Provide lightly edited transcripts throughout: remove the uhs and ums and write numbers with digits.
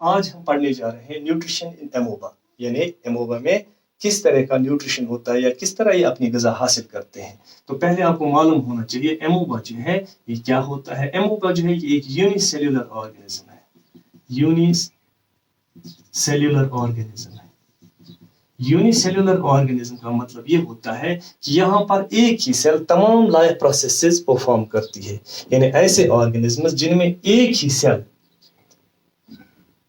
आज हम पढ़ने जा रहे हैं न्यूट्रिशन इन एमोबा, यानी एमोबा में किस तरह का न्यूट्रिशन होता है या किस तरह ये अपनी ग़िज़ा हासिल करते हैं। तो पहले आपको मालूम होना चाहिए एमोबा जो है ये क्या होता है। एमोबा जो है ये एक यूनिसेल्युलर ऑर्गेनिज्म है। यूनिसेल्युलर ऑर्गेनिज्म है। यूनिसेल्युलर ऑर्गेनिज्म का मतलब ये होता है कि यहाँ पर एक ही सेल तमाम लाइफ प्रोसेसेस परफॉर्म करती है, यानी ऐसे ऑर्गेनिज्म जिनमें एक ही सेल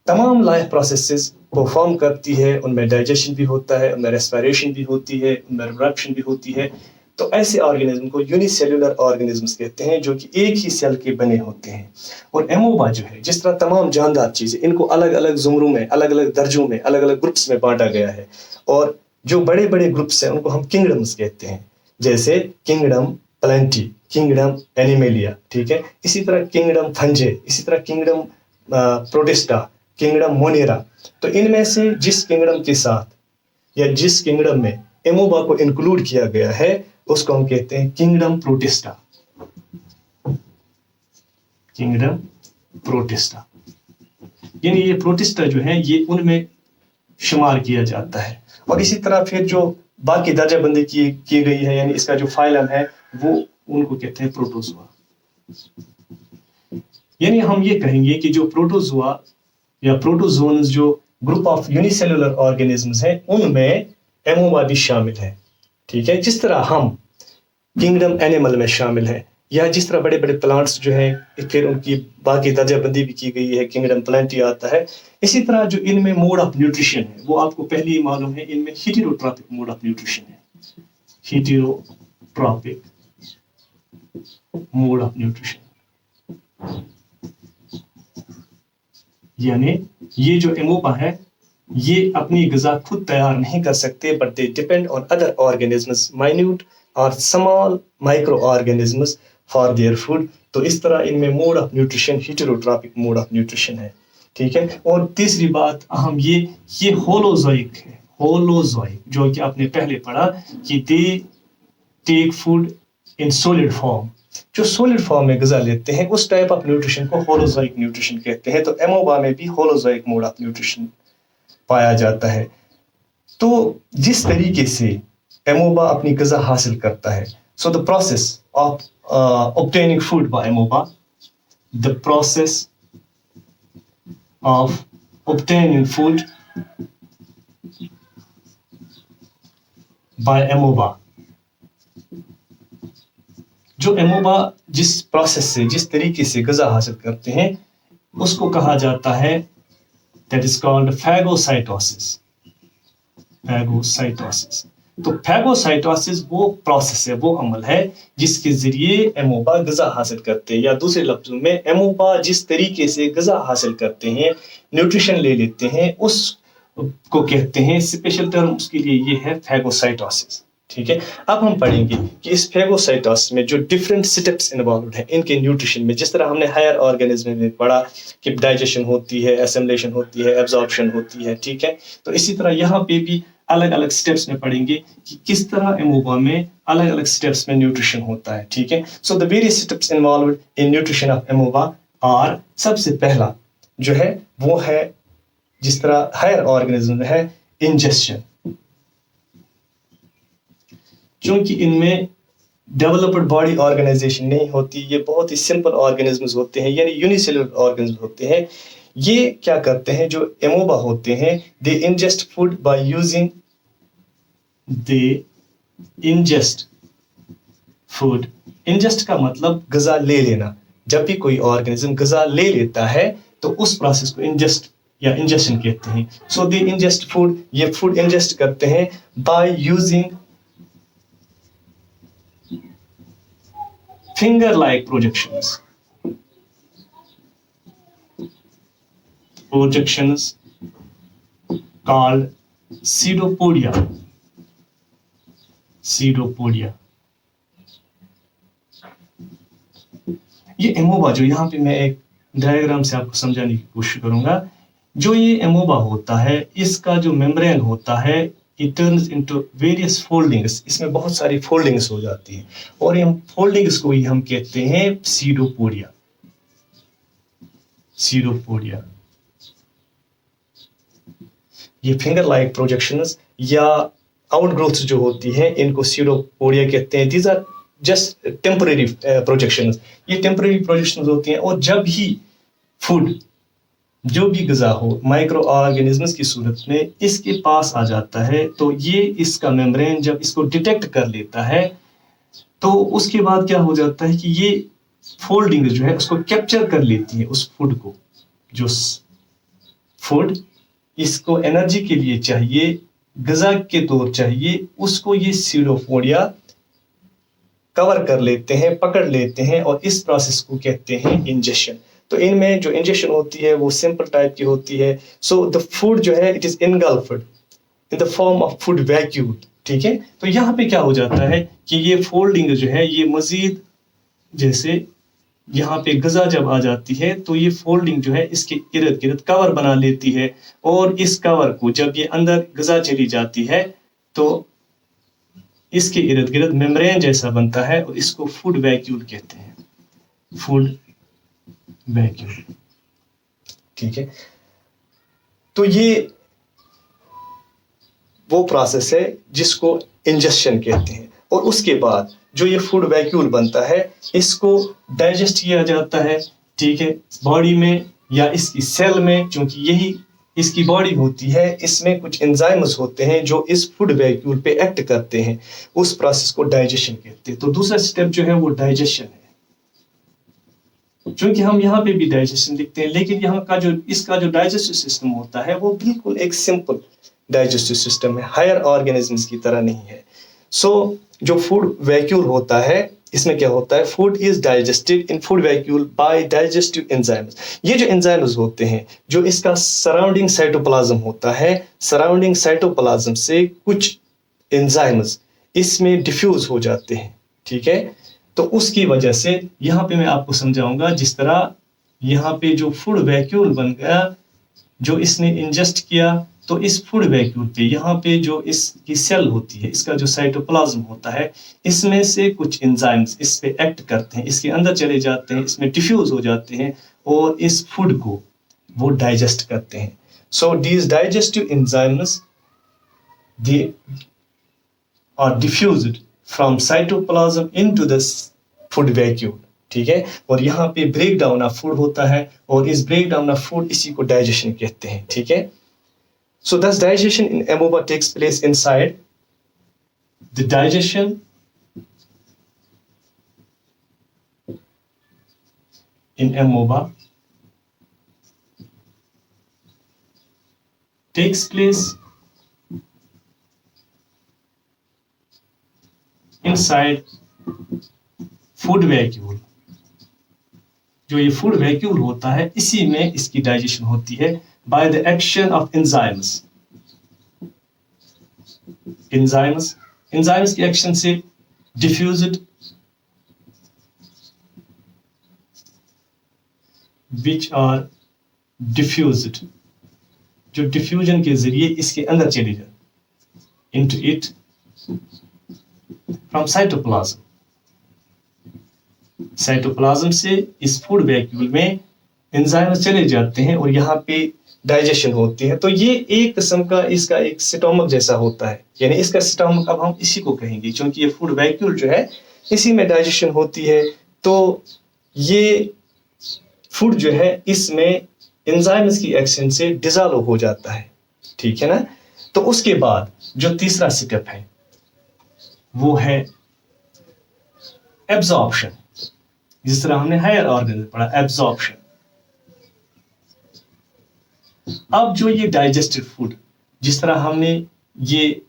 तमाम लाइफ प्रोसेसेस परफॉर्म करती है, उनमें डाइजेशन भी होता है, उनमें रेस्पिरेशन भी होती है, उनमें रिप्रोडक्शन भी होती है। तो ऐसे ऑर्गेनिज्म को यूनिसेल्युलर ऑर्गेनिज्म्स कहते हैं जो कि एक ही सेल के बने होते हैं। और एमोबा जो है, जिस तरह तमाम जानदार चीज़ें इनको अलग अलग ज़ुमरों में, अलग अलग दर्जों में, अलग अलग ग्रुप्स में बांटा गया है। और जो बड़े बड़े ग्रुप्स हैं उनको हम किंगडम्स कहते हैं, जैसे किंगडम प्लांटी, किंगडम एनिमेलिया, ठीक है। इसी तरह किंगडम फंजे, इसी तरह किंगडम प्रोटिस्टा, किंगडम मोनेरा। तो इनमें से जिस किंगडम के साथ या जिस किंगडम में एमोबा को इंक्लूड किया गया है उसको हम कहते हैं किंगडम प्रोटिस्टा। किंगडम प्रोटिस्टा, यानी ये प्रोटिस्टा जो है ये उनमें शुमार किया जाता है। और इसी तरह फिर जो बाकी दर्जाबंदी की गई है, यानी इसका जो फाइलम है वो उनको कहते हैं प्रोटोजोआ। यानी हम ये कहेंगे कि जो प्रोटोजोआ या प्रोटोजोन्स जो ग्रुप ऑफ यूनिसेल्युलर ऑर्गेनिजम्स हैं उनमें एमोबा भी शामिल है, ठीक है। जिस तरह हम किंगडम एनिमल में शामिल है, या जिस तरह बड़े बड़े प्लांट्स जो हैं फिर उनकी बाकी दर्जाबंदी भी की गई है, किंगडम प्लांटी आता है। इसी तरह जो इनमें मोड ऑफ न्यूट्रिशन है वो आपको पहले ही मालूम है, इनमें हेटेरोट्रॉपिक मोड ऑफ न्यूट्रिशन है। हेटेरोट्रॉपिक मोड ऑफ न्यूट्रिशन, यानी ये जो एमोबा है ये अपनी ग़िज़ा खुद तैयार नहीं कर सकते, but they depend on other organisms, minute और small micro organisms for their food. तो इस तरह इनमें mode of nutrition heterotrophic mode of nutrition है, ठीक है। और तीसरी बात अहम ये होलोजोइक है। होलोजोइक जो कि आपने पहले पढ़ा कि they take food in solid form, जो सॉलिड फॉर्म में ग़िज़ा लेते हैं उस टाइप ऑफ न्यूट्रिशन को होलोजोइक न्यूट्रिशन कहते हैं। तो एमोबा में भी होलोजोइक मोड ऑफ न्यूट्रिशन पाया जाता है। तो जिस तरीके से एमोबा अपनी ग़िज़ा हासिल करता है, so the process of obtaining food by amoeba, the process of obtaining food by amoeba, जो एमोबा जिस प्रोसेस से, जिस तरीके से ग़िज़ा हासिल करते हैं उसको कहा जाता है, that is called phagocytosis. Phagocytosis. तो फैगोसाइटोसिस वो प्रोसेस है, वो अमल है जिसके जरिए एमोबा ग़िज़ा हासिल करते हैं, या दूसरे लफ्जों में एमोबा जिस तरीके से ग़िज़ा हासिल करते हैं, न्यूट्रिशन ले लेते हैं, उसको कहते हैं, स्पेशल टर्म उसके लिए ये है फैगोसाइटोसिस, ठीक है। अब हम पढ़ेंगे कि इस फैगोसाइटोसिस में जो डिफरेंट स्टेप्स इन्वॉल्व हैं इनके न्यूट्रिशन में, जिस तरह हमने हायर ऑर्गेनिज्म में पढ़ा कि डाइजेशन होती है, एसिमिलेशन होती है, एब्जॉर्प्शन होती है, ठीक है। तो इसी तरह यहाँ पे भी अलग अलग स्टेप्स में पढ़ेंगे कि किस तरह एमोबा में अलग अलग स्टेप्स में न्यूट्रिशन होता है, ठीक है। So the various steps involved in nutrition of amoeba are, सबसे पहला जो है वो है, जिस तरह हायर ऑर्गेनिज्म में है, इंजेस्शन। क्योंकि इनमें डेवलप्ड बॉडी ऑर्गेनाइजेशन नहीं होती, ये बहुत ही सिंपल ऑर्गेनिजम्स होते हैं, यानी यूनिसेल्युलर ऑर्गेनिज्म होते हैं। ये क्या करते हैं, जो एमोबा होते हैं, they ingest food by using, they ingest food. Ingest का मतलब ग़िज़ा ले लेना। जब भी कोई ऑर्गेनिज्म ग़िज़ा ले लेता है तो उस प्रोसेस को इंजेस्ट या इंजेक्शन कहते हैं। सो दे इंजेस्ट फूड, ये फूड इंजेस्ट करते हैं by using finger-like projections. Projections called pseudopodia. Pseudopodia. ये एमोबा जो यहाँ पे मैं एक डायग्राम से आपको समझाने की कोशिश करूंगा। जो ये एमोबा होता है, इसका जो मेम्ब्रेन होता है, it turns into various foldings, इसमें बहुत सारी फोल्डिंग्स हो जाती हैं, और इन फोल्डिंग्स को ही हम कहते हैं सीडोपोडिया। सीडोपोडिया। ये फिंगर लाइक प्रोजेक्शंस या आउटग्रोथ्स जो होती हैं इनको सीडोपोडिया कहते हैं। These are just temporary projections, ये टेम्परेरी प्रोजेक्शंस होती हैं। और जब ही फूड, जो भी ग़िज़ा हो माइक्रो ऑर्गेनिजम्स की सूरत में इसके पास आ जाता है, तो ये इसका मेम्ब्रेन जब इसको डिटेक्ट कर लेता है तो उसके बाद क्या हो जाता है कि ये फोल्डिंग जो है उसको कैप्चर कर लेती है उस फूड को। जो फूड इसको एनर्जी के लिए चाहिए, ग़िज़ा के तौर चाहिए, उसको ये सीडोपोडिया कवर कर लेते हैं, पकड़ लेते हैं, और इस प्रोसेस को कहते हैं इंजेक्शन। तो इनमें जो इंजेक्शन होती है वो सिंपल टाइप की होती है। सो द फूड जो है it is इनगल्फ्ड in the form of food vacuum, ठीक है। तो यहाँ पे क्या हो जाता है कि ये फोल्डिंग जो है ये मजीद, जैसे यहाँ पे ग़िज़ा जब आ जाती है तो ये फोल्डिंग जो है इसके इर्द गिर्द कवर बना लेती है, और इस कवर को जब ये अंदर ग़िज़ा चली जाती है तो इसके इर्द गिर्द मेम्ब्रेन जैसा बनता है, और इसको फूड वैक्यूल कहते हैं, फूड वैक्यूल, ठीक है। तो ये वो प्रोसेस है जिसको इंजेक्शन कहते हैं। और उसके बाद जो ये फूड वैक्यूल बनता है इसको डाइजेस्ट किया जाता है, ठीक है, बॉडी में या इसकी सेल में। चूंकि यही इसकी बॉडी होती है, इसमें कुछ एंजाइम्स होते हैं जो इस फूड वैक्यूल पे एक्ट करते हैं, उस प्रोसेस को डाइजेशन कहते हैं। तो दूसरा स्टेप जो है वो डाइजेशन है। चूंकि हम यहाँ पे भी डाइजेशन लिखते हैं, लेकिन यहाँ का जो इसका जो डाइजेस्टिव सिस्टम होता है वो बिल्कुल एक सिंपल डाइजेस्टिव सिस्टम है, हायर ऑर्गेनिजम्स की तरह नहीं है। सो जो फूड वैक्यूल होता है इसमें क्या होता है, food is digested in food vacuole by digestive enzymes. ये जो एंजाइम्स होते हैं, जो इसका सराउंडिंग साइटोप्लाज्म होता है, सराउंडिंग साइटोप्लाज्म से कुछ एंजाइम्स इसमें डिफ्यूज हो जाते हैं, ठीक है। तो उसकी वजह से यहाँ पे मैं आपको समझाऊंगा, जिस तरह यहाँ पे जो फूड वैक्यूल बन गया, जो इसने इंजेस्ट किया, तो इस फूड वैक्यूल पे यहाँ पे जो इसकी सेल होती है, इसका जो साइटोप्लाज्म होता है, इसमें से कुछ एंजाइम्स इस पे एक्ट करते हैं, इसके अंदर चले जाते हैं, इसमें डिफ्यूज हो जाते हैं और इस फूड को वो डाइजेस्ट करते हैं। So these digestive enzymes they are diffused from cytoplasm into the food vacuole, ठीक है। और यहाँ पे ब्रेक डाउन ऑफ फूड होता है, और इस ब्रेक डाउन ऑफ फूड इसी को डाइजेशन कहते हैं, ठीक है। So thus digestion in amoeba takes place inside the digestion in amoeba takes place inside food vacuole। जो ये फूड वैक्यूल होता है इसी में इसकी डाइजेशन होती है by the action of enzymes। enzymes की एक्शन से diffused which are diffused, जो डिफ्यूजन के जरिए इसके अंदर चली जाए into it from cytoplasm। Cytoplasm से इस फूड वैक्यूल में एंजाइम्स चले जाते हैं और यहाँ पे डाइजेशन होती है। तो ये एक किस्म का इसका एक स्टोमक जैसा होता है, यानी इसका स्टोमक अब हम इसी को कहेंगे, क्योंकि ये फूड वैक्यूल जो है इसी में डाइजेशन होती है। तो ये फूड जो है इसमें एंजाइम्स की एक्शन से डिसॉल्व हो जाता है, ठीक है ना। तो उसके बाद जो तीसरा स्टेप है वो है एब्जॉर्प्शन। जिस तरह हमने हायर ऑर्गन पढ़ा, एब्जॉर्प्शन। अब जो ये डाइजेस्टेड फूड, जिस तरह हमने ये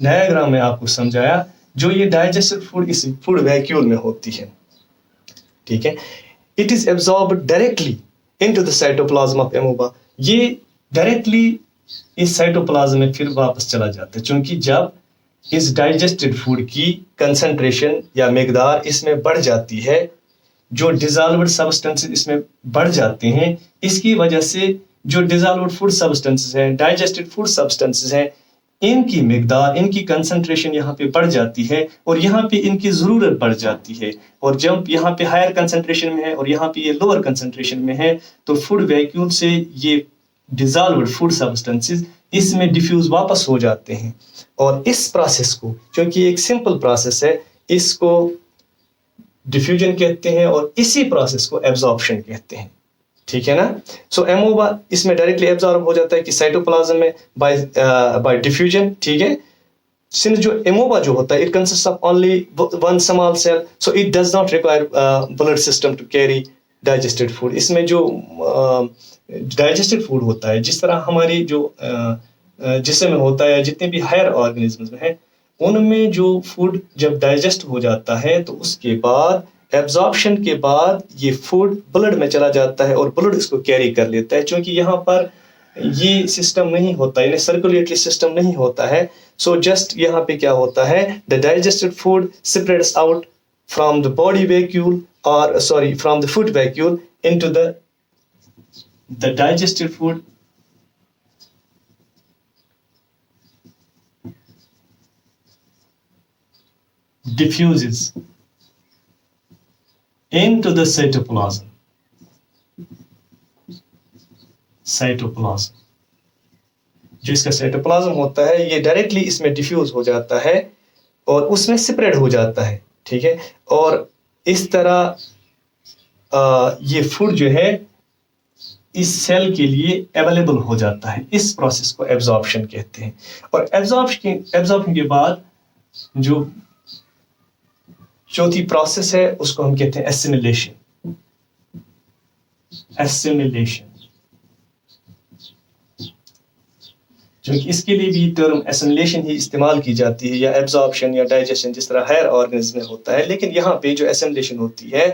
डायग्राम में आपको समझाया, जो ये डाइजेस्टेड फूड इस फूड वैक्यूल में होती है, ठीक है, it is absorbed directly into the cytoplasm of amoeba. ये डायरेक्टली इस साइटोप्लाज्म में फिर वापस चला जाता है, क्योंकि जब इस डाइजेस्टेड फूड की कंसंट्रेशन या मिकदार इसमें बढ़ जाती है, जो डिसॉल्व्ड सब्सटेंसेस इसमें बढ़ जाते हैं, इसकी वजह से जो डिसॉल्व्ड फूड सब्सटेंसेस हैं, डाइजेस्टेड फूड सब्सटेंसेस हैं, इनकी मिकदार, इनकी कंसंट्रेशन यहाँ पे बढ़ जाती है और यहाँ पे इनकी ज़रूरत बढ़ जाती है। और जब यहाँ पे हायर कंसंट्रेशन में है और यहाँ पे ये लोअर कंसंट्रेशन में है, तो फूड वैक्यूल से ये डिजॉल्व्ड फूड सब्सटेंसेस इसमें डिफ्यूज वापस हो जाते हैं। और इस प्रोसेस को, क्योंकि एक सिंपल प्रोसेस है, इसको डिफ्यूजन कहते हैं और इसी प्रोसेस को एब्जॉर्प्शन कहते हैं। ठीक है ना। सो एमोबा इसमें डायरेक्टली एब्जॉर्ब हो जाता है कि साइटोप्लाज्म में बाय डिफ्यूजन। ठीक है। सिंस जो एमोबा जो होता है, it consist of only one small cell, so it does not require blood system to carry digested food. इसमें जो डाइजेस्टेड फूड होता है, जिस तरह हमारी जो जिस्म में होता है, जितने भी हायर ऑर्गेनिज्म्स में है, उनमें जो फूड जब डाइजेस्ट हो जाता है तो उसके बाद एब्जॉर्प्शन के बाद ये फूड ब्लड में चला जाता है और ब्लड इसको कैरी कर लेता है। क्योंकि यहाँ पर ये सिस्टम नहीं होता, यानी सर्कुलेटरी सिस्टम नहीं होता है। सो जस्ट यहाँ पे क्या होता है, the digested food spreads out from the body vacuole और from the food vacuole into the digested food diffuses into the cytoplasm. जो इसका साइटोप्लाज्म होता है, ये डायरेक्टली इसमें डिफ्यूज हो जाता है और उसमें स्प्रेड हो जाता है। ठीक है। और इस तरह ये फूड जो है इस सेल के लिए अवेलेबल हो जाता है। इस प्रोसेस को एब्जॉर्प्शन कहते हैं। और एब्जॉर्प्शन के बाद जो चौथी प्रोसेस है उसको हम कहते हैं एसिमिलेशन। क्योंकि इसके लिए भी टर्म एसिमिलेशन ही इस्तेमाल की जाती है, या एब्जॉर्प्शन या डाइजेशन, जिस तरह हायर ऑर्गेनिज्म में होता है। लेकिन यहाँ पे जो एसिमिलेशन होती है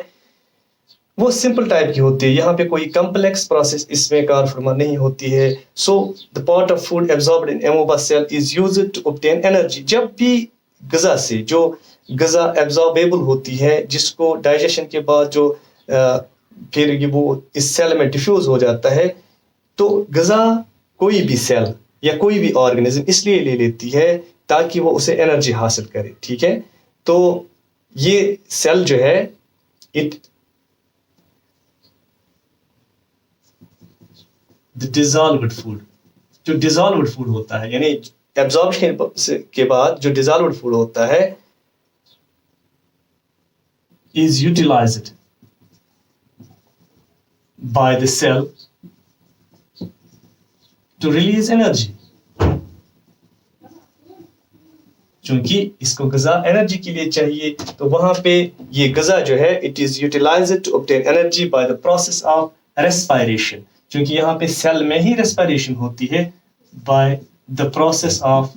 वो सिंपल टाइप की होती है। यहाँ पे कोई कॉम्प्लेक्स प्रोसेस इसमें कार फरमा नहीं होती है। So the part of food absorbed in amoeba cell is used to obtain energy. जब भी ग़िज़ा से जो ग़िज़ा एब्जॉर्बेबल होती है, जिसको डाइजेशन के बाद जो फिर ये वो इस सेल में डिफ्यूज हो जाता है, तो ग़िज़ा कोई भी सेल या कोई भी ऑर्गेनिज्म इसलिए ले लेती है ताकि वो उसे एनर्जी हासिल करे। ठीक है। तो ये सेल जो है इट डिसॉल्व्ड फूड, जो डिसॉल्व्ड फूड होता है, यानी एब्जॉर्प्शन के बाद जो डिसॉल्व्ड फूड होता है, is utilized by the cell to release energy. क्योंकि इसको ग़िज़ा एनर्जी के लिए चाहिए, तो वहां पे ये ग़िज़ा जो है it is utilized to obtain energy by the process of respiration. क्योंकि यहाँ पे सेल में ही रेस्पिरेशन होती है by the process of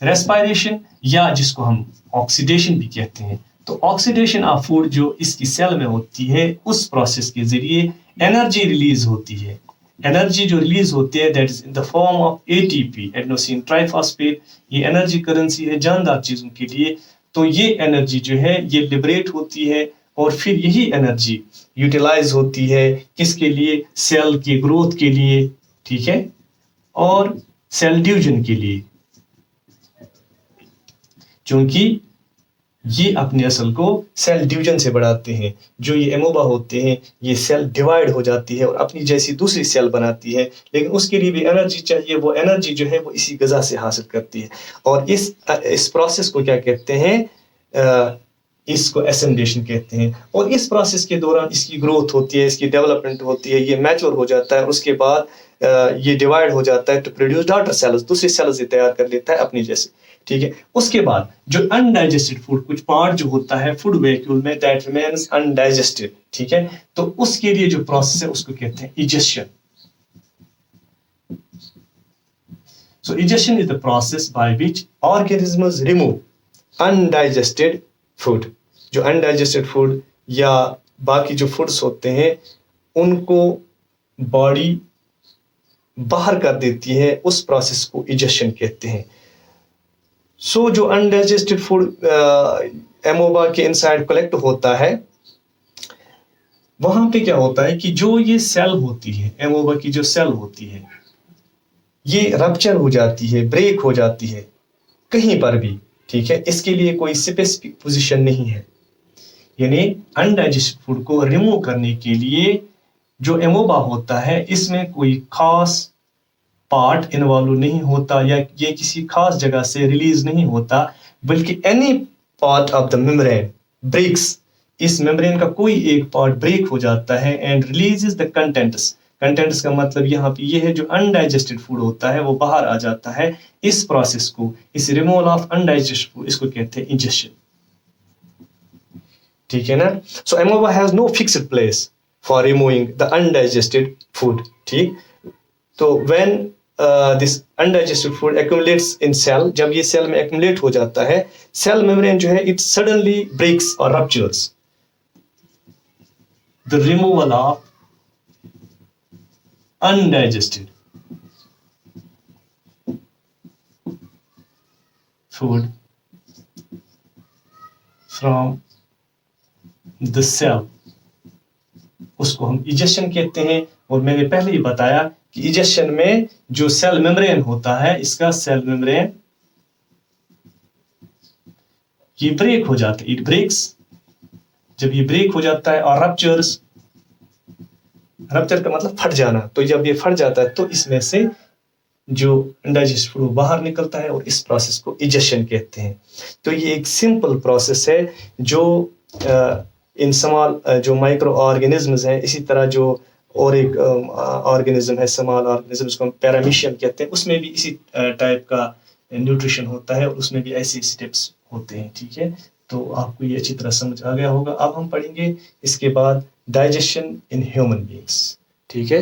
respiration, या जिसको हम ऑक्सीडेशन भी कहते हैं। तो ऑक्सीडेशन ऑफ फूड जो इसकी सेल में होती है, उस प्रोसेस के जरिए एनर्जी रिलीज होती है। एनर्जी जो रिलीज होती है that is in the form of ATP, adenosine triphosphate. ये एनर्जी करेंसी है जानदार चीजों के लिए। तो ये एनर्जी जो है ये लिबरेट होती है और फिर यही एनर्जी यूटिलाइज होती है किसके लिए, सेल की ग्रोथ के लिए। ठीक है। और सेल डिवीजन के लिए, क्योंकि ये अपने असल को सेल डिवीजन से बढ़ाते हैं। जो ये एमोबा होते हैं ये सेल डिवाइड हो जाती है और अपनी जैसी दूसरी सेल बनाती है, लेकिन उसके लिए भी एनर्जी चाहिए। वो एनर्जी जो है वो इसी ग़िज़ा से हासिल करती है। और इस प्रोसेस को क्या कहते हैं, इसको एसिमिलेशन कहते हैं। और इस प्रोसेस के दौरान इसकी ग्रोथ होती है, इसकी डेवलपमेंट होती है, ये मैच्योर हो जाता है। उसके बाद ये डिवाइड हो जाता है टू प्रोड्यूस डॉटर सेल्स, दूसरी सेल्स ये तैयार कर लेता है अपनी जैसे। ठीक है। उसके बाद जो अनडाइजेस्टेड फूड, कुछ पार्ट जो होता है फूड वैक्यूल में, दैट रिमेन्स अनडाइजेस्टेड। ठीक है। तो उसके लिए जो प्रोसेस है उसको कहते हैं egestion. So egestion is the process by which organisms remove undigested food. जो अनडाइजेस्टेड फूड या बाकी जो फूड्स होते हैं उनको बॉडी बाहर कर देती है, उस प्रोसेस को इजेशन कहते हैं। सो जो अनडाइजेस्टेड फूड एमोबा के इनसाइड कलेक्ट होता है, वहां पे क्या होता है कि जो ये सेल होती है, एमोबा की जो सेल होती है, ये रप्चर हो जाती है, ब्रेक हो जाती है कहीं पर भी, ठीक है। इसके लिए कोई स्पेसिफिक पोजीशन नहीं है। यानी अनडाइजेस्टेड फूड को रिमूव करने के लिए जो एमोबा होता है, इसमें कोई खास पार्ट इन्वॉल्व नहीं होता या ये किसी खास जगह से रिलीज नहीं होता, बल्कि any part of the membrane breaks, इस मेम्ब्रेन का कोई एक पार्ट ब्रेक हो जाता है and releases the contents. Contents का मतलब यहाँ पे ये है जो अनडाइजेस्टेड फूड होता है वो बाहर आ जाता है। इस प्रोसेस को, इस रिमूवल ऑफ अनडाइजेस्टेड फूड, इसको कहते हैं इंजेशन, ठीक है ना। So amoeba has no fixed place for removing the undigested food, ठीक। तो when this undigested food accumulates in cell, जब ये सेल में एक्यूमुलेट हो जाता है, सेल मेम्ब्रेन जो है इट सडनली ब्रेक्स और ruptures. The removal of undigested food from the cell, उसको हम इजेशन कहते हैं। और मैंने पहले ही बताया कि इजेशन में जो सेल मेम्ब्रेन होता है, इसका सेल मेम्ब्रेन ये ब्रेक हो जाता है, इट ब्रेक्स। जब ये ब्रेक हो जाता है और रप्चर्स, रप्चर का मतलब फट जाना, तो जब ये फट जाता है तो इसमें से जो अनडाइजेस्टेड फूड बाहर निकलता है और इस प्रोसेस को इजेशन कहते हैं। तो ये एक सिंपल प्रोसेस है जो इन स्मॉल जो माइक्रो ऑर्गेनिजम्स हैं, इसी तरह जो और एक ऑर्गेनिज्म है स्मॉल ऑर्गेनिज्म, उसको हम पैरामीशियम कहते हैं, उसमें भी इसी टाइप का न्यूट्रिशन होता है और उसमें भी ऐसे स्टेप्स होते हैं, ठीक है। तो आपको ये अच्छी तरह समझ आ गया होगा। अब हम पढ़ेंगे इसके बाद डाइजेशन इन ह्यूमन बीइंग्स, ठीक है।